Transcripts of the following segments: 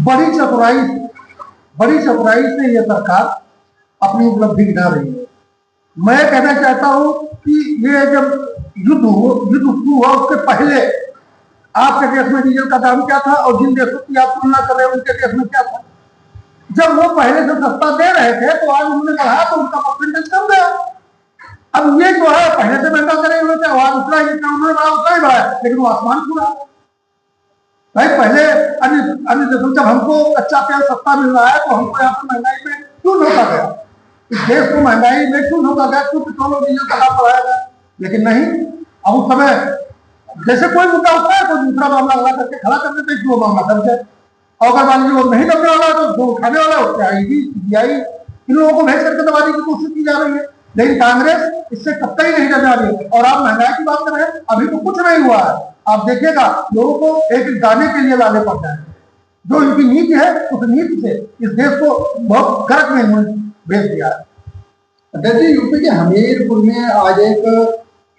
बड़ी चतुराई से ये सरकार अपनी उपलब्धि गिना रही है। मैं कहना चाहता हूं कि ये जब युद्ध शुरू हुआ उसके पहले आपके देश में डीजल का दाम क्या था और जिन देशों की आप तुलना कर रहे हैं उनके देश में क्या था। जब वो पहले से सस्ता दे रहे थे तो आज उन्होंने बढ़ाया तो उनका परसेंटेज कम गया। अब ये जो है पहले से महंगा करे हुए थे, आवाज उतना ही जितना उन्होंने बढ़ा उतना ही बढ़ाया, लेकिन वो आसमान छू रहा। भाई पहले अन्य देशों जब हमको कच्चा तेल सस्ता मिल रहा है तो हमको यहाँ पर महंगाई में क्यों धोखा गया, इस देश को महंगाई में क्यों धोखा गया, क्यों पेट्रोल और डीजल का दाम बढ़ाया गया। लेकिन नहीं, अब उस समय जैसे कोई मुद्दा उठता है तो दूसरा मामला लगा करके खड़ा कर देते हैं, वो मामला दर्ज है। और अगर मान लीजिए वो नहीं दबने वाला है तो जो उठाने वाला उससे आईडी सीबीआई इन लोगों को भेज करके दबाने की कोशिश की जा रही है। लेकिन कांग्रेस इससे कतई नहीं डरने वाली है। और आप महंगाई की बात कर रहे हैं, अभी तो कुछ नहीं हुआ है। आप देखिएगा लोगों को एक गाने के लिए लाने पड़ता है। जो इनकी नीति है उस नीति से इस देश को बहुत गर्क में भेज दिया है। अध्यक्ष जी, यूपी के हमीरपुर में आज एक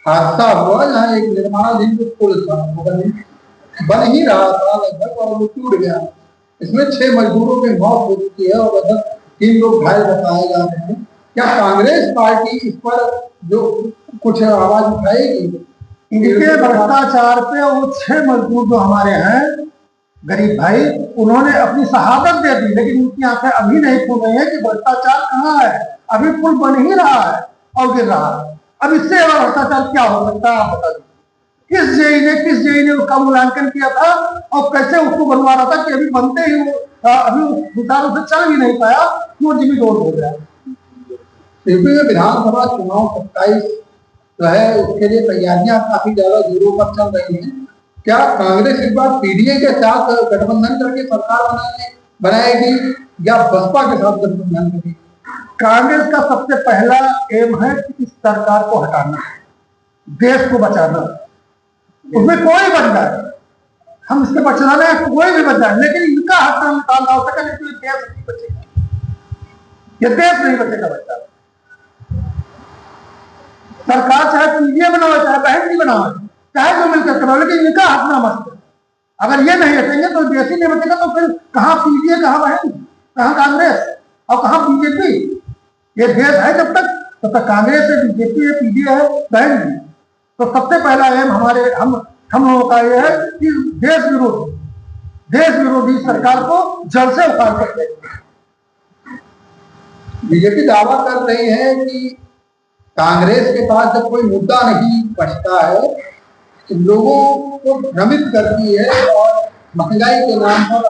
हादसा हुआ जहाँ एक निर्माणाधीन पुल था, बन ही रहा था लगभग और वो टूट गया। इसमें 6 मजदूरों की मौत हो चुकी है और लगभग 3 लोग घायल बताए जा रहे हैं। क्या कांग्रेस पार्टी इस पर जो कुछ आवाज उठाएगी? इनके भ्रष्टाचार पे वो 6 मजदूर जो हमारे हैं गरीब भाई, उन्होंने अपनी शहादत दे दी, लेकिन उनकी आंखें अभी नहीं खुल रही है कि भ्रष्टाचार कहाँ है। अभी पुल बन ही रहा है और गिर रहा है। अब इससे ज्यादा भ्रष्टाचार क्या हो सकता है आप बता दीजिए। किस जेई ने उसका मूल्यांकन किया था और कैसे उसको बनवा रहा था कि अभी बनते ही वो अभी विचारों से चल भी नहीं पाया, वो जिम्मी रोड हो गया। यूपी में विधानसभा चुनाव 27 जो है उसके लिए तैयारियां काफी ज्यादा जोरों पर चल रही हैं। क्या कांग्रेस इस बार पीडीए के साथ गठबंधन करके सरकार बनाएगी या बसपा के साथ गठबंधन करेगी? कांग्रेस का सबसे पहला एम है कि इस सरकार को हटाना, देश को बचाना। उसमें कोई बन जाए, हम इसके बचाने कोई भी बन जाए, लेकिन इनका हटना निकालना हो सके, लेकिन देश नहीं बचेगा, ये देश नहीं बचेगा बच्चा। सरकार चाहे पीडीए बनाओ चाहे बहन बनाओ चाहे जो मिलकर करो, लेकिन इनका हटना मत। अगर ये नहीं हटेंगे तो देश ही नहीं बचेगा। तो फिर कहाँ पीडीए, कहाँ बहन, कहाँ कांग्रेस और कहाँ बीजेपी। ये देश है जब तक कांग्रेस है, बीजेपी है, पीडीए है, बहन भी। तो सबसे पहला एम हम लोगों का यह है कि देश विरोधी सरकार को जड़ से उखाड़ कर। बीजेपी दावा कर रही है कि कांग्रेस के पास जब कोई मुद्दा नहीं बचता है तो लोगों को भ्रमित करती है और महंगाई के नाम पर